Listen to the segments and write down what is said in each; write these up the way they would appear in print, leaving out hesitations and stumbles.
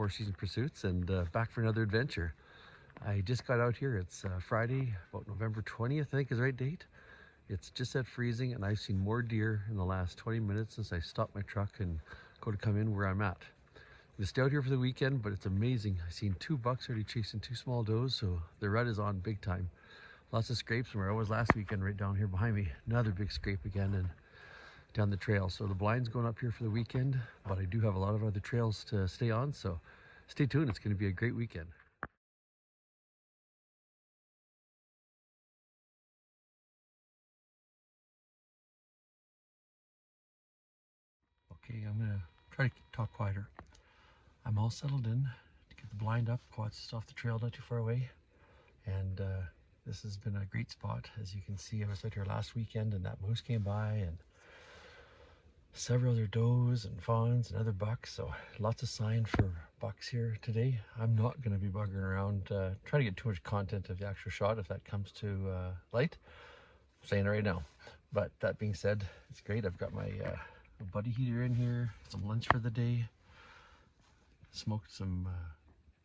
Four Season Pursuits, and back for another adventure. I just got out here. It's Friday, about November 20th, I think is the right date. It's just at freezing, and I've seen more deer in the last 20 minutes since I stopped my truck and go to come in where I'm at. I'm gonna stay out here for the weekend, but it's amazing. I've seen 2 bucks already chasing 2 small does, so the rut is on big time. Lots of scrapes from where I was last weekend, right down here behind me. Another big scrape again, and down the trail. So the blind's going up here for the weekend, but I do have a lot of other trails to stay on, so stay tuned. It's going to be a great weekend. Okay, I'm gonna try to talk quieter. I'm all settled in to get the blind up. Quad's just off the trail, not too far away, and this has been a great spot. As you can see, I was out here last weekend and that moose came by, and several other does and fawns and other bucks, so lots of sign for bucks here today. I'm not going to be buggering around trying to get too much content of the actual shot if that comes to light. I'm saying it right now. But that being said, it's great. I've got my buddy heater in here, some lunch for the day, smoked some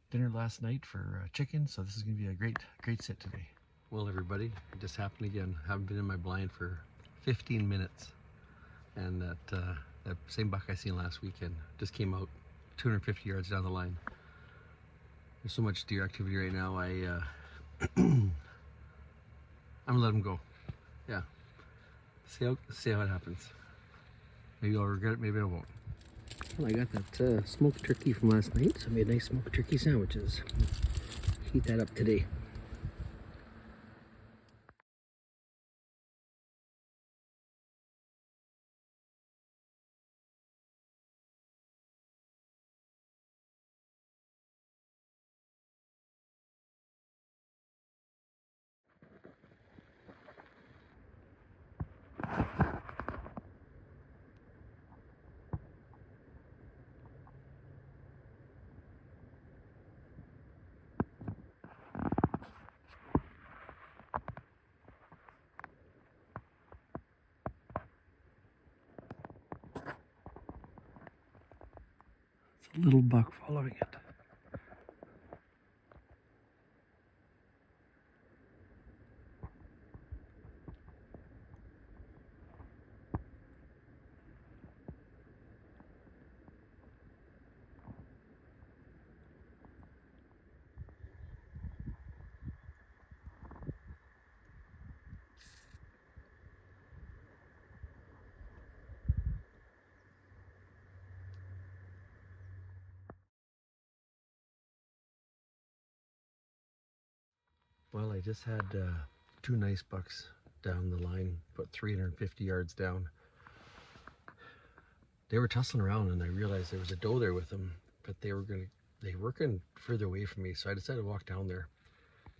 dinner last night for chicken, so this is going to be a great sit today. Well, everybody, it just happened again. I haven't been in my blind for 15 minutes. And that same buck I seen last weekend just came out 250 yards down the line. There's so much deer activity right now. I'm gonna let him go. Yeah, see how it happens. Maybe I'll regret it, maybe I won't. Well, I got that smoked turkey from last night, so I made nice smoked turkey sandwiches. Heat that up today. It's a little buck following it. Well, I just had 2 nice bucks down the line, about 350 yards down. They were tussling around, and I realized there was a doe there with them, but they were working further away from me, so I decided to walk down there.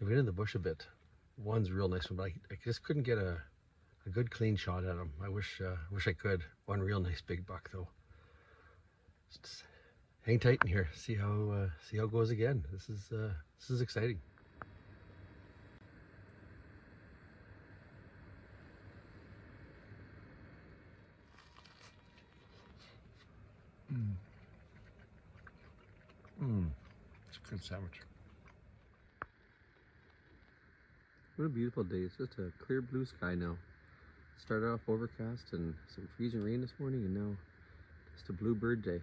I went in the bush a bit. One's a real nice one, but I just couldn't get a good clean shot at him. I wish I could. One real nice big buck though. Just hang tight in here. See how it goes again. This is exciting. It's a good sandwich. What a beautiful day. It's just a clear blue sky now. Started off overcast and some freezing rain this morning, and now just a bluebird day.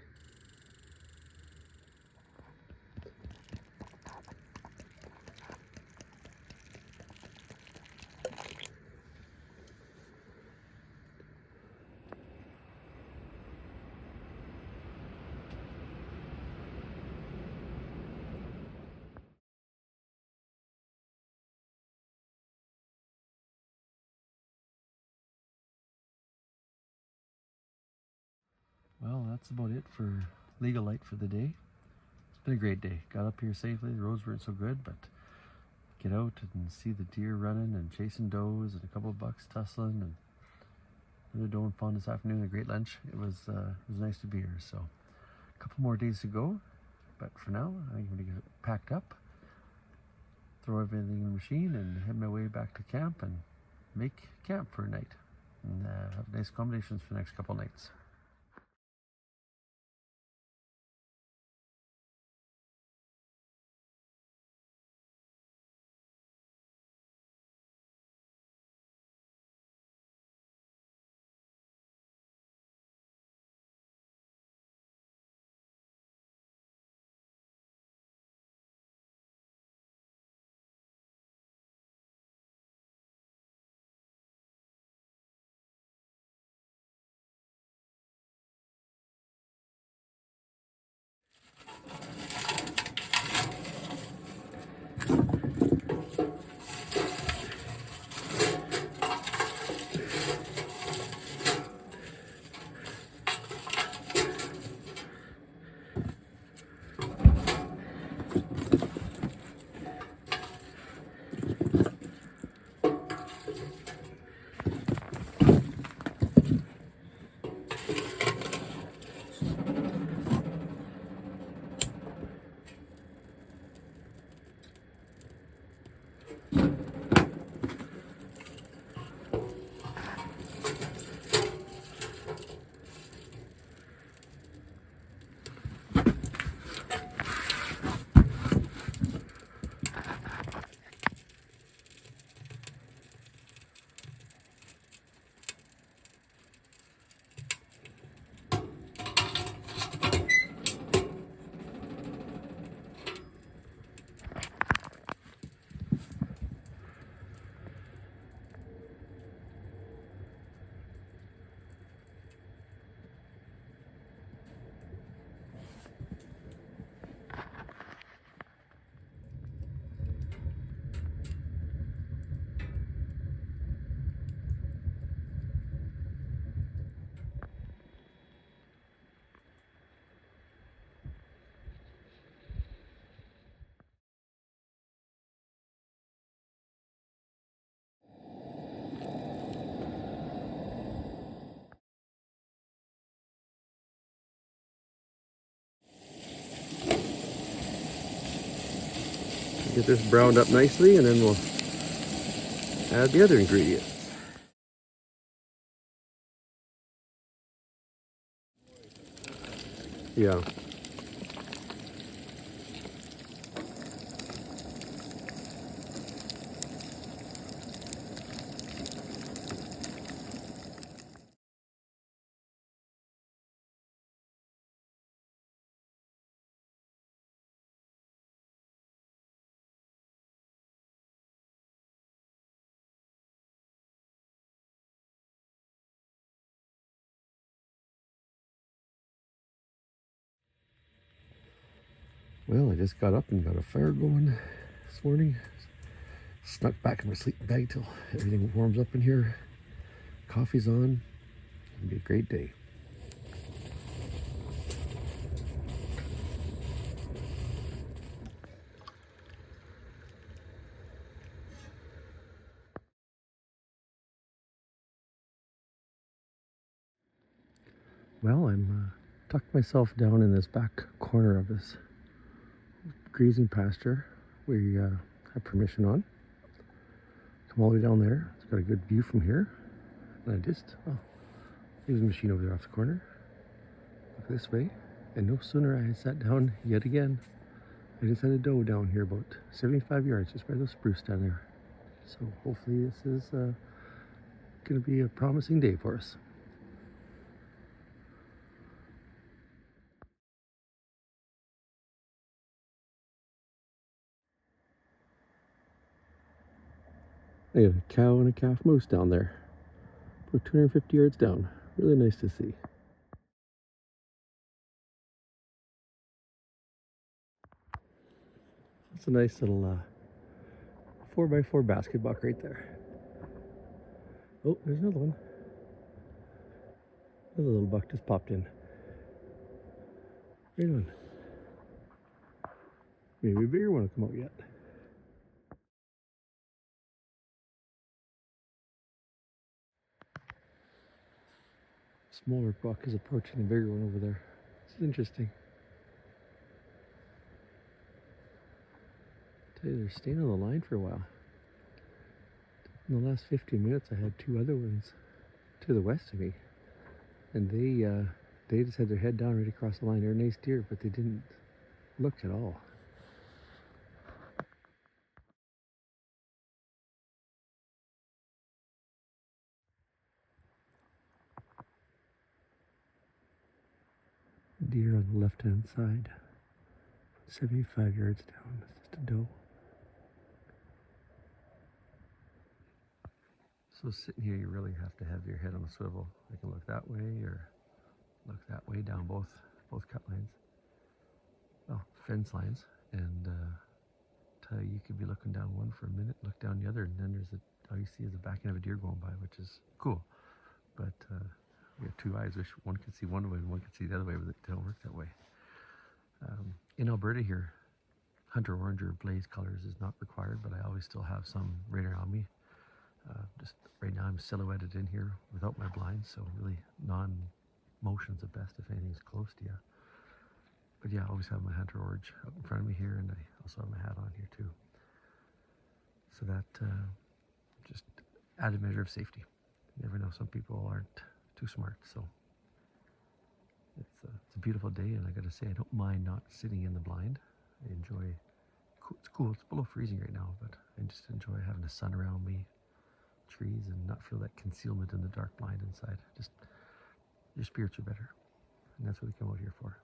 Well, that's about it for legal light for the day. It's been a great day. Got up here safely. The roads weren't so good, but get out and see the deer running and chasing does and a couple of bucks tussling, and another doe and fawn this afternoon. A great lunch. It was nice to be here. So a couple more days to go, but for now I'm going to get packed up, throw everything in the machine, and head my way back to camp and make camp for a night, and have nice accommodations for the next couple nights. Get this browned up nicely, and then we'll add the other ingredients. Yeah. Well, I just got up and got a fire going this morning. Snuck back in my sleeping bag till everything warms up in here. Coffee's on. It'll be a great day. Well, I'm tucked myself down in this back corner of this grazing pasture we have permission on. Come all the way down there. It's got a good view from here. And I just, there's a machine over there off the corner. Look this way. And no sooner I sat down yet again, I just had a doe down here about 75 yards just by the spruce down there. So hopefully this is going to be a promising day for us. I have a cow and a calf moose down there, about 250 yards down. Really nice to see. It's a nice little 4x4 basket buck right there. Oh, there's another one. Another little buck just popped in. Right on. Maybe a bigger one will come out yet. Smaller buck is approaching the bigger one over there. It's interesting. Tell you, they're staying on the line for a while. In the last 15 minutes, I had two other ones to the west of me, and they just had their head down right across the line. They're nice deer, but they didn't look at all. Deer on the left-hand side, 75 yards down. It's just a doe. So sitting here, you really have to have your head on a swivel. You can look that way or look that way down both cut lines. fence lines, and you could be looking down one for a minute, look down the other, and then all you see is the back end of a deer going by, which is cool. But we have two eyes. Wish one could see one way and one could see the other way, but it don't work that way. In Alberta here, hunter orange or blaze colors is not required, but I always still have some right around me. Just right now I'm silhouetted in here without my blinds, so really non-motion's the best if anything's close to you. But yeah, I always have my hunter orange up in front of me here, and I also have my hat on here too. So that just added measure of safety. You never know, some people aren't too smart, so it's a beautiful day, and I gotta say I don't mind not sitting in the blind. I enjoy, it's cool, it's below freezing right now, but I just enjoy having the sun around me, trees, and not feel that concealment in the dark blind inside. Just, your spirits are better, and that's what we come out here for.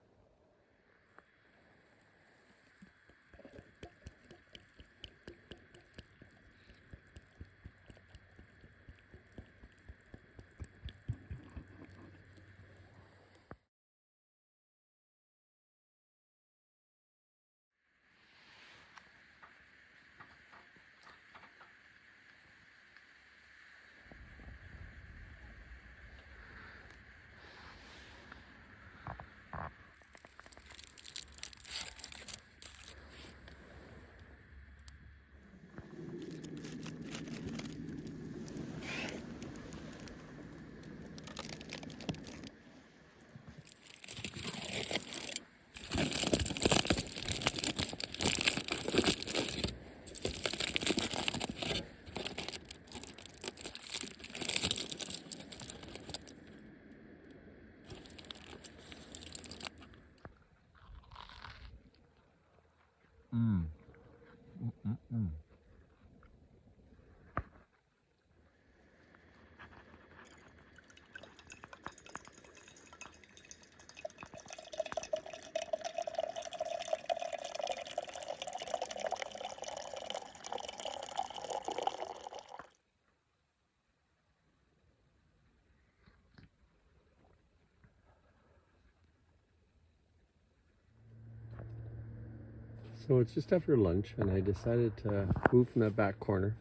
So it's just after lunch, and I decided to move from that back corner.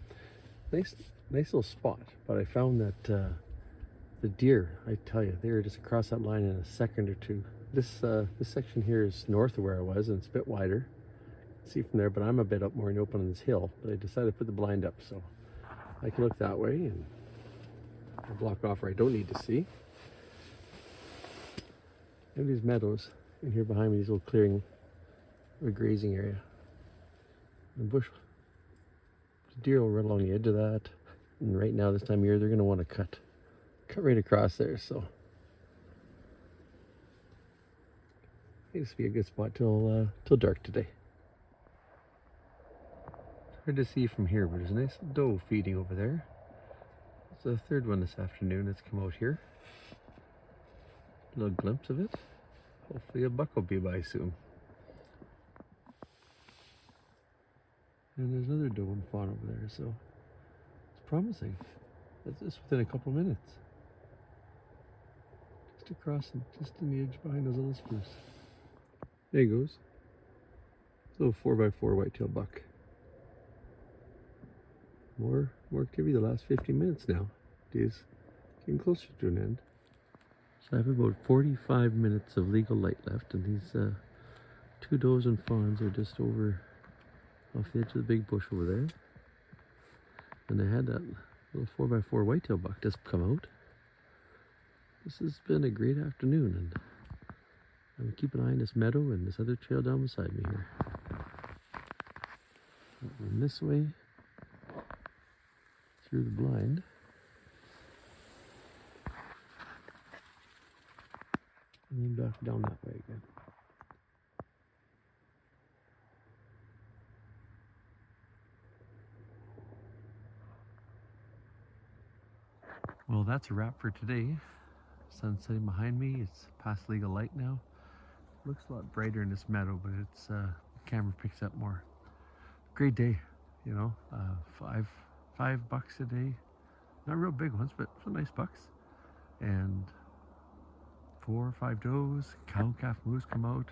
Nice little spot, but I found that the deer, I tell you, they were just across that line in a second or two. This section here is north of where I was, and it's a bit wider. See from there, but I'm a bit up more and open on this hill. But I decided to put the blind up so I can look that way and I'll block off where I don't need to see. And these meadows in here behind me, these little clearing, a grazing area. The bush, the deer will run along the edge of that. And right now, this time of year, they're going to want to cut right across there. So I think this will be a good spot till dark today. Hard to see from here, but there's a nice doe feeding over there. It's the third one this afternoon that's come out here. A little glimpse of it. Hopefully a buck will be by soon. And there's another doe and fawn over there, so it's promising. That's just within a couple minutes. Just across, just in the edge behind those little spruce. There he goes. Little 4x4 whitetail buck. More activity the last 15 minutes now. Day's getting closer to an end. So I have about 45 minutes of legal light left, and these two does and fawns are just over off the edge of the big bush over there. And I had that little 4x4 whitetail buck just come out. This has been a great afternoon, and I'm gonna keep an eye on this meadow and this other trail down beside me here. And this way, through the blind. And then back down that way again. Well, that's a wrap for today. Sun's setting behind me. It's past legal light now. Looks a lot brighter in this meadow, but it's the camera picks up more. Great day, you know. Five bucks a day. Not real big ones, but some nice bucks. And 4 or 5 does. Cow and calf moose come out.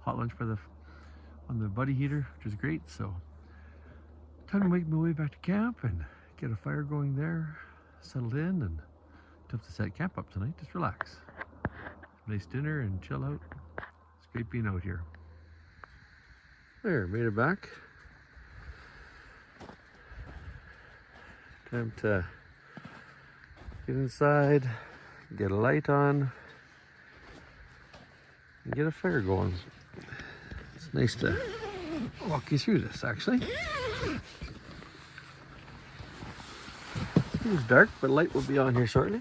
hot lunch on the buddy heater, which is great. So time to make my way back to camp and get a fire going there, settled in, and don't have to set camp up tonight, just relax. Nice dinner and chill out. It's great being out here. There, made it back. Time to get inside, get a light on, and get a fire going. It's nice to walk you through this, actually. It's dark, but light will be on here shortly.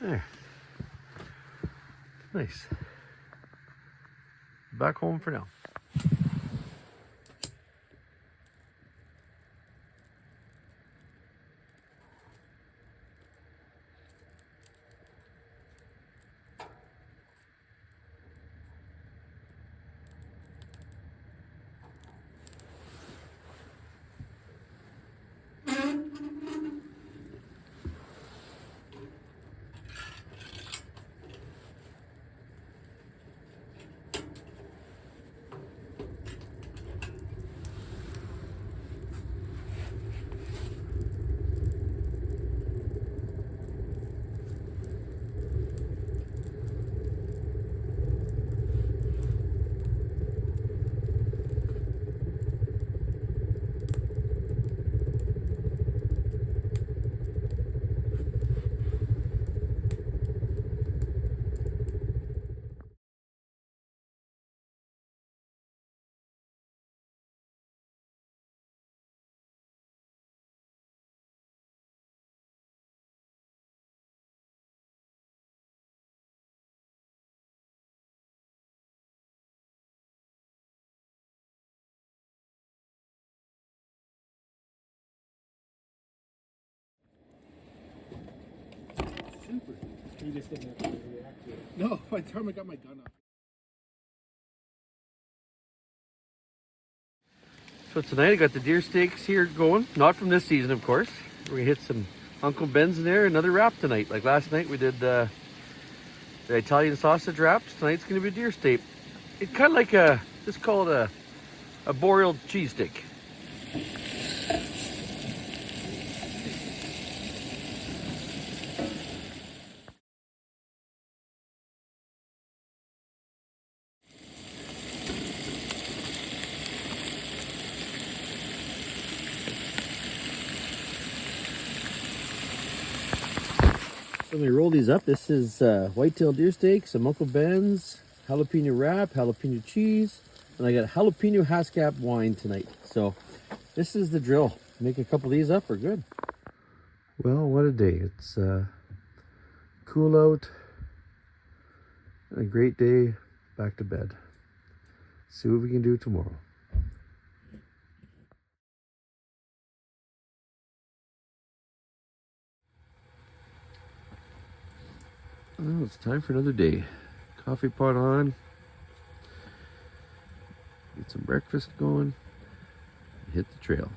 There. Nice. Back home for now. Super. You just didn't have to react to it. No, by the time I got my gun up. So tonight I got the deer steaks here going. Not from this season, of course. We're gonna hit some Uncle Ben's in there. Another wrap tonight. Like last night we did the Italian sausage wraps. Tonight's gonna be deer steak. It's kind of like just call it a boreal cheese steak. Let me roll these up. This is whitetail deer steak, some Uncle Ben's, jalapeno wrap, jalapeno cheese, and I got jalapeno Haskap wine tonight. So this is the drill. Make a couple of these up, we're good. Well, what a day. It's cool out and a great day. Back to bed. See what we can do tomorrow. Well, it's time for another day. Coffee pot on. Get some breakfast going. Hit the trail.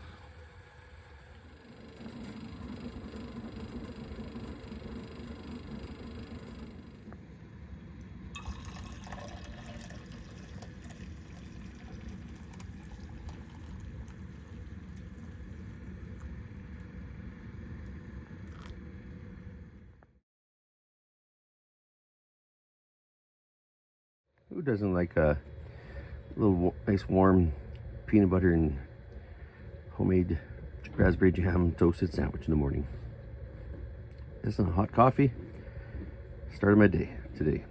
Who doesn't like a little nice warm peanut butter and homemade raspberry jam toasted sandwich in the morning? This is a hot coffee. Started my day today.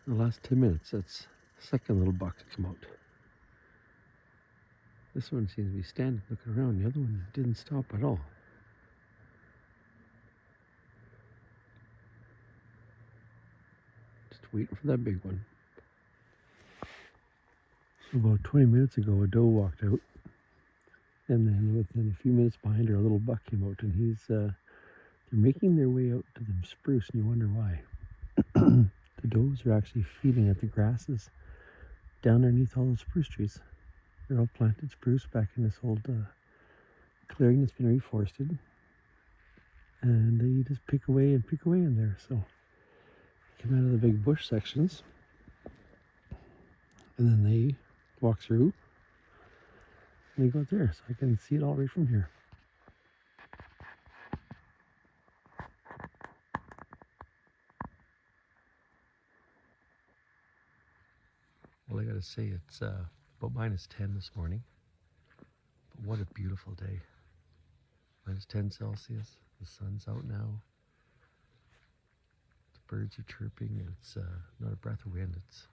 The last 10 minutes, that's the second little buck to come out. This one seems to be standing looking around. The other one didn't stop at all. Just waiting for that big one. So about 20 minutes ago, a doe walked out. And then within a few minutes behind her, a little buck came out. And they're making their way out to the spruce, and you wonder why. The does are actually feeding at the grasses down underneath all those spruce trees. They're all planted spruce back in this old clearing that's been reforested. And they just pick away in there. So they come out of the big bush sections. And then they walk through. And they go out there. So I can see it all right from here. Well, I gotta say, it's about -10 this morning. But what a beautiful day. -10 Celsius. The sun's out now. The birds are chirping. It's not a breath of wind. It's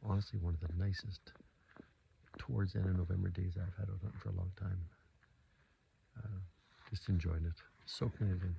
honestly one of the nicest towards the end of November days I've had out hunting for a long time. Just enjoying it, soaking it in.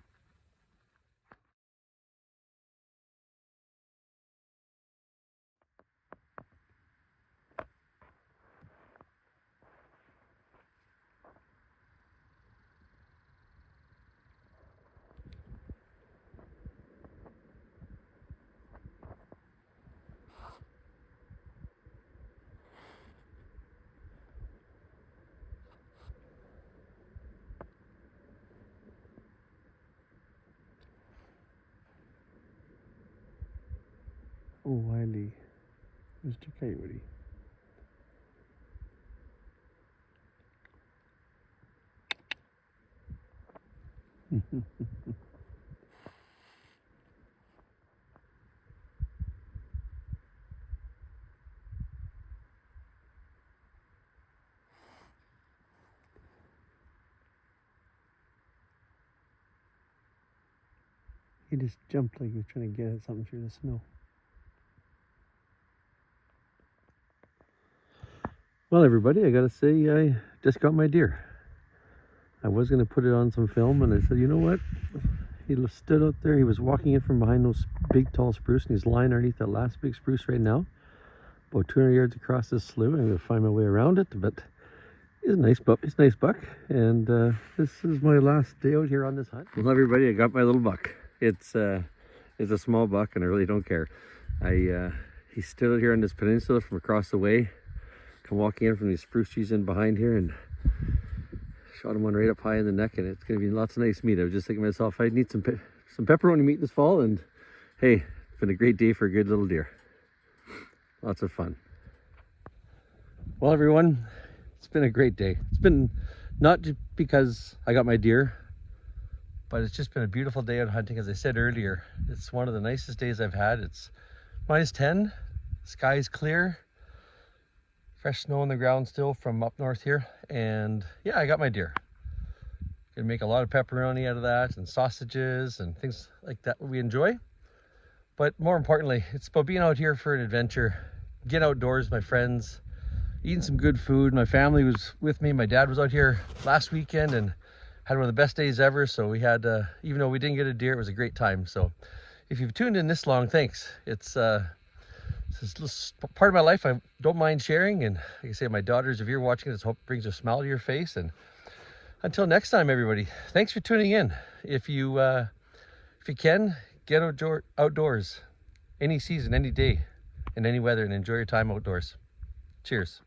Oh, Wiley, Mr. Coyote. He just jumped like he was trying to get at something through the snow. Well, everybody, I gotta say, I just got my deer. I was gonna put it on some film, and I said, you know what? He stood out there. He was walking in from behind those big, tall spruce, and he's lying underneath that last big spruce right now, about 200 yards across this slough. I'm gonna find my way around it, but he's a nice buck. It's a nice buck, and this is my last day out here on this hunt. Well, everybody, I got my little buck. It's a small buck, and I really don't care. He stood out here on this peninsula from across the way. Come walking in from these spruce trees in behind here, and shot him one right up high in the neck, and it's gonna be lots of nice meat. I was just thinking to myself, I need some pepperoni meat this fall, and hey, it's been a great day for a good little deer. Lots of fun. Well, everyone, it's been a great day. It's been not just because I got my deer, but it's just been a beautiful day out hunting. As I said earlier, it's one of the nicest days I've had. It's -10, sky's clear. Fresh snow on the ground still from up north here. And yeah, I got my deer. Gonna make a lot of pepperoni out of that, and sausages and things like that we enjoy. But more importantly, it's about being out here for an adventure, getting outdoors with my friends, eating some good food. My family was with me. My dad was out here last weekend and had one of the best days ever. So we had, even though we didn't get a deer, it was a great time. So if you've tuned in this long, thanks. It's part of my life. I don't mind sharing, and like I say, my daughters, if you're watching this, hope it brings a smile to your face. And until next time, everybody, thanks for tuning in. If you can, get outdoors any season, any day, in any weather, and enjoy your time outdoors. Cheers.